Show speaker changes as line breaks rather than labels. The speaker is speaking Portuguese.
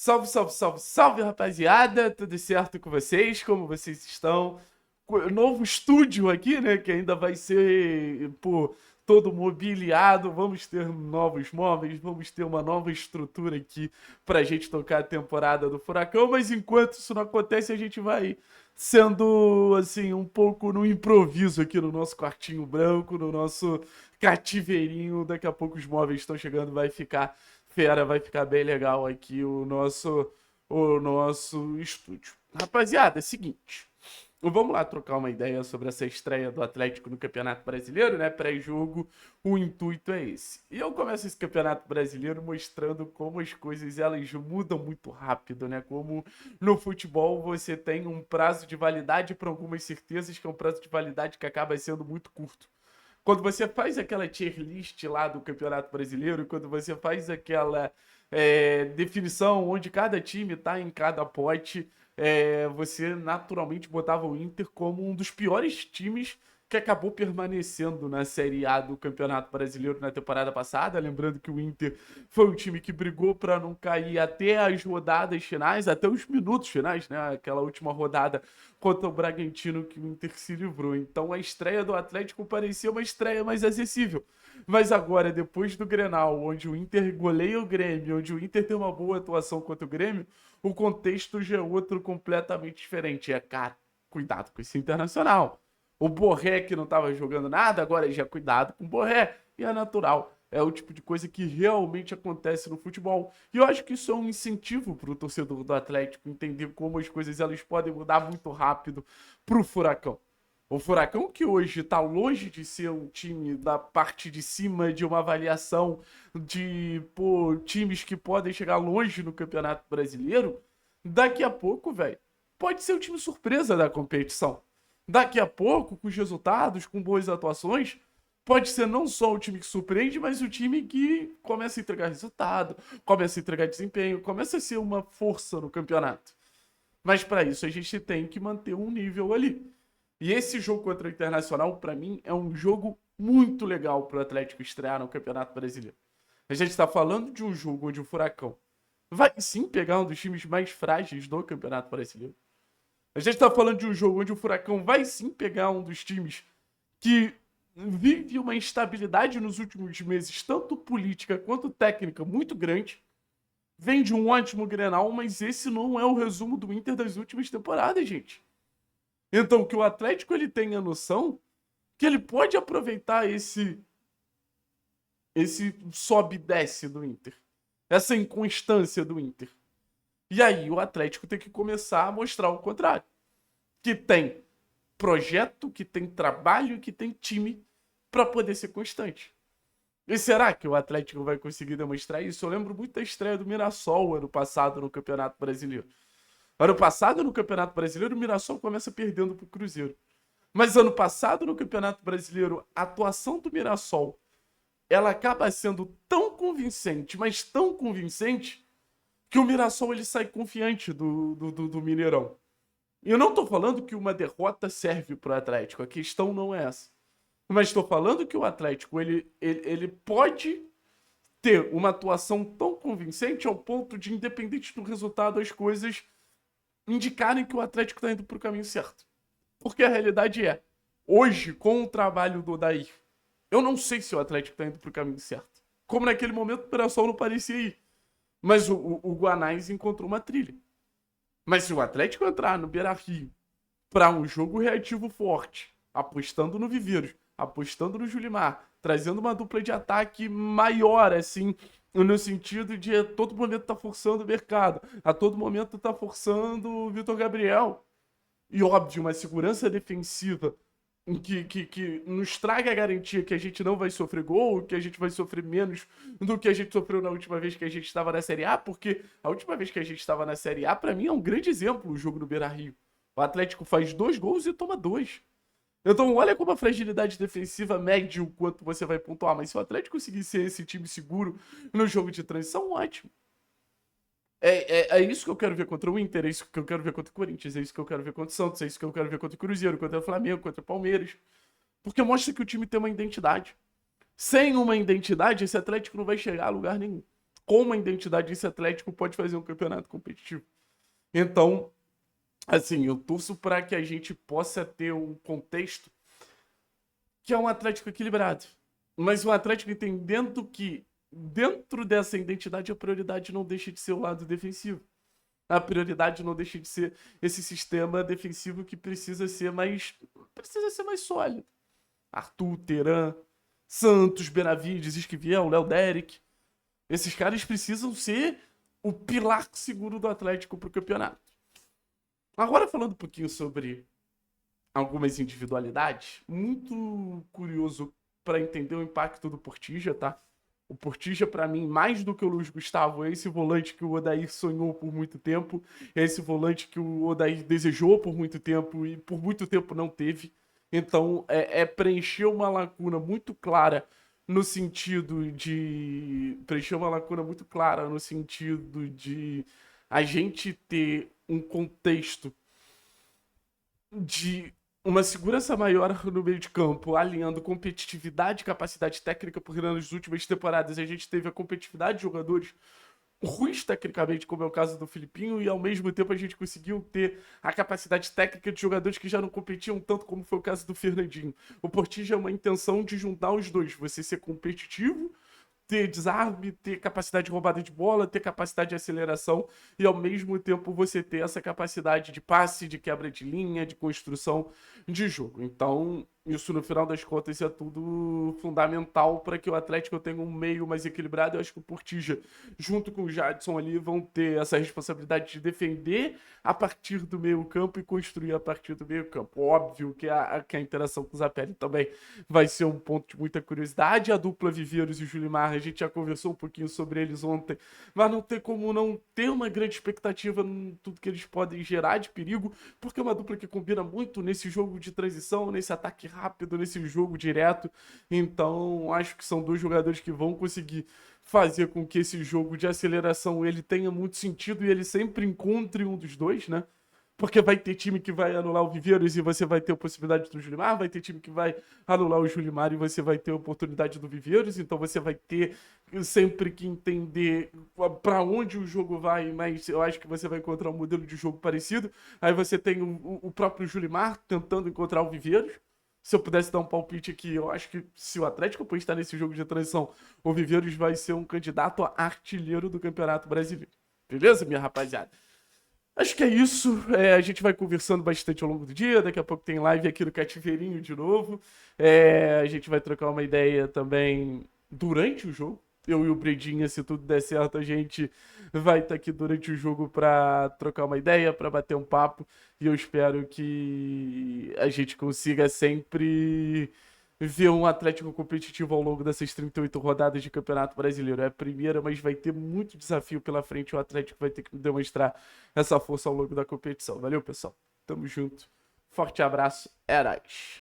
Salve, salve, salve, salve, rapaziada! Tudo certo com vocês? Como vocês estão? Novo estúdio aqui, né? Que ainda vai ser, pô, todo mobiliado. Vamos ter novos móveis, vamos ter uma nova estrutura aqui pra gente tocar a temporada do Furacão. Mas enquanto isso não acontece, a gente vai sendo, assim, um pouco no improviso aqui no nosso quartinho branco, no nosso cativeirinho. Daqui a pouco os móveis estão chegando, vai ficar fera, vai ficar bem legal aqui o nosso estúdio. Rapaziada, é o seguinte. Vamos lá trocar uma ideia sobre essa estreia do Atlético no Campeonato Brasileiro, né? Pré-jogo, o intuito é esse. E eu começo esse Campeonato Brasileiro mostrando como as coisas elas mudam muito rápido, né? Como no futebol você tem um prazo de validade para algumas certezas, que é um prazo de validade que acaba sendo muito curto. Quando você faz aquela tier list lá do Campeonato Brasileiro, quando você faz aquela definição onde cada time está em cada pote, você naturalmente botava o Inter como um dos piores times que acabou permanecendo na Série A do Campeonato Brasileiro na temporada passada. Lembrando que o Inter foi um time que brigou para não cair até as rodadas finais, até os minutos finais, né? Aquela última rodada contra o Bragantino que o Inter se livrou. Então a estreia do Atlético parecia uma estreia mais acessível. Mas agora, depois do Grenal, onde o Inter goleia o Grêmio, onde o Inter tem uma boa atuação contra o Grêmio, o contexto já é outro completamente diferente. Cara, cuidado com esse Internacional. O Borré que não estava jogando nada, agora já cuidado com o Borré. E é natural. É o tipo de coisa que realmente acontece no futebol. E eu acho que isso é um incentivo para o torcedor do Atlético entender como as coisas elas podem mudar muito rápido para o Furacão. O Furacão que hoje está longe de ser um time da parte de cima de uma avaliação de times que podem chegar longe no Campeonato Brasileiro, daqui a pouco, velho, pode ser o time surpresa da competição. Daqui a pouco, com os resultados, com boas atuações, pode ser não só o time que surpreende, mas o time que começa a entregar resultado, começa a entregar desempenho, começa a ser uma força no campeonato. Mas para isso a gente tem que manter um nível ali. E esse jogo contra o Internacional, para mim, é um jogo muito legal para o Atlético estrear no Campeonato Brasileiro. A gente está falando de um jogo onde o Furacão vai sim pegar um dos times mais frágeis do Campeonato Brasileiro. A gente está falando de um jogo onde o Furacão vai sim pegar um dos times que vive uma instabilidade nos últimos meses, tanto política quanto técnica, muito grande. Vem de um ótimo Grenal, mas esse não é o resumo do Inter das últimas temporadas, gente. Então, que o Atlético ele tenha noção que ele pode aproveitar esse sobe e desce do Inter, essa inconstância do Inter. E aí o Atlético tem que começar a mostrar o contrário, que tem projeto, que tem trabalho, que tem time para poder ser constante. E será que o Atlético vai conseguir demonstrar isso? Eu lembro muito da estreia do Mirassol ano passado no Campeonato Brasileiro. Ano passado, no Campeonato Brasileiro, o Mirassol começa perdendo para o Cruzeiro. Mas ano passado, no Campeonato Brasileiro, a atuação do Mirassol, ela acaba sendo tão convincente, mas tão convincente, que o Mirassol ele sai confiante do Mineirão. E eu não estou falando que uma derrota serve para o Atlético, a questão não é essa. Mas estou falando que o Atlético ele pode ter uma atuação tão convincente ao ponto de, independente do resultado, as coisas indicarem que o Atlético está indo para o caminho certo. Porque a realidade é, hoje, com o trabalho do Odair, eu não sei se o Atlético está indo para o caminho certo. Como naquele momento o Mirassol não parecia ir. Mas o Guanais encontrou uma trilha. Mas se o Atlético entrar no Beira-Rio para um jogo reativo forte, apostando no Viveiros, apostando no Julimar, trazendo uma dupla de ataque maior, assim, no sentido de a todo momento tá forçando o mercado, a todo momento tá forçando o Vitor Gabriel. E óbvio, uma segurança defensiva que nos traga a garantia que a gente não vai sofrer gol, que a gente vai sofrer menos do que a gente sofreu na última vez que a gente estava na Série A, porque a última vez que a gente estava na Série A, para mim, é um grande exemplo o jogo no Beira-Rio. O Atlético faz 2 gols e toma 2. Então, olha como a fragilidade defensiva mede o quanto você vai pontuar. Mas se o Atlético conseguir ser esse time seguro no jogo de transição, ótimo. É isso que eu quero ver contra o Inter, é isso que eu quero ver contra o Corinthians, é isso que eu quero ver contra o Santos, é isso que eu quero ver contra o Cruzeiro, contra o Flamengo, contra o Palmeiras. Porque mostra que o time tem uma identidade. Sem uma identidade, esse Atlético não vai chegar a lugar nenhum. com uma identidade, esse Atlético pode fazer um campeonato competitivo. Então, assim, eu torço para que a gente possa ter um contexto que é um Atlético equilibrado. Mas um Atlético entendendo que dentro dessa identidade a prioridade não deixa de ser o lado defensivo. A prioridade não deixa de ser esse sistema defensivo que precisa ser mais sólido. Arthur, Teran, Santos, Benavides, Esquivel, Léo Derek. Esses caras precisam ser o pilar seguro do Atlético para o campeonato. Agora falando um pouquinho sobre algumas individualidades, muito curioso para entender o impacto do Portilla, tá? O Portilla, para mim, mais do que o Luiz Gustavo, é esse volante que o Odair sonhou por muito tempo, é esse volante que o Odair desejou por muito tempo e por muito tempo não teve. Então, é preencher uma lacuna muito clara no sentido de... Preencher uma lacuna muito clara no sentido de a gente ter um contexto de uma segurança maior no meio de campo, alinhando competitividade e capacidade técnica, porque nas últimas temporadas a gente teve a competitividade de jogadores ruins tecnicamente, como é o caso do Filipinho, e ao mesmo tempo a gente conseguiu ter a capacidade técnica de jogadores que já não competiam tanto como foi o caso do Fernandinho. O Portilla é uma intenção de juntar os dois, você ser competitivo, ter desarme, ter capacidade de roubada de bola, ter capacidade de aceleração e ao mesmo tempo você ter essa capacidade de passe, de quebra de linha, de construção de jogo. Então, isso no final das contas é tudo fundamental para que o Atlético tenha um meio mais equilibrado. Eu acho que o Portilla, junto com o Jadson ali, vão ter essa responsabilidade de defender a partir do meio campo e construir a partir do meio campo. Óbvio que a interação com o Zapelli também vai ser um ponto de muita curiosidade. A dupla Viveiros e Julimar, a gente já conversou um pouquinho sobre eles ontem, mas não tem como não ter uma grande expectativa em tudo que eles podem gerar de perigo, porque é uma dupla que combina muito nesse jogo de transição, nesse ataque rápido, nesse jogo direto. Então, acho que são dois jogadores que vão conseguir fazer com que esse jogo de aceleração ele tenha muito sentido e ele sempre encontre um dos dois, né? Porque vai ter time que vai anular o Viveiros e você vai ter a possibilidade do Julimar, vai ter time que vai anular o Julimar e você vai ter a oportunidade do Viveiros, então você vai ter sempre que entender para onde o jogo vai, mas eu acho que você vai encontrar um modelo de jogo parecido. Aí você tem o próprio Julimar tentando encontrar o Viveiros. Se eu pudesse dar um palpite aqui, eu acho que se o Atlético pode estar nesse jogo de transição, o Viveiros vai ser um candidato a artilheiro do Campeonato Brasileiro. Beleza, minha rapaziada? Acho que é isso. A gente vai conversando bastante ao longo do dia. Daqui a pouco tem live aqui no Cativeirinho de novo. A gente vai trocar uma ideia também durante o jogo. Eu e o Bredinha, se tudo der certo, a gente vai estar aqui durante o jogo para trocar uma ideia, para bater um papo. E eu espero que a gente consiga sempre ver um Atlético competitivo ao longo dessas 38 rodadas de Campeonato Brasileiro. É a primeira, mas vai ter muito desafio pela frente. O Atlético vai ter que demonstrar essa força ao longo da competição. Valeu, pessoal. Tamo junto. Forte abraço. É nóis.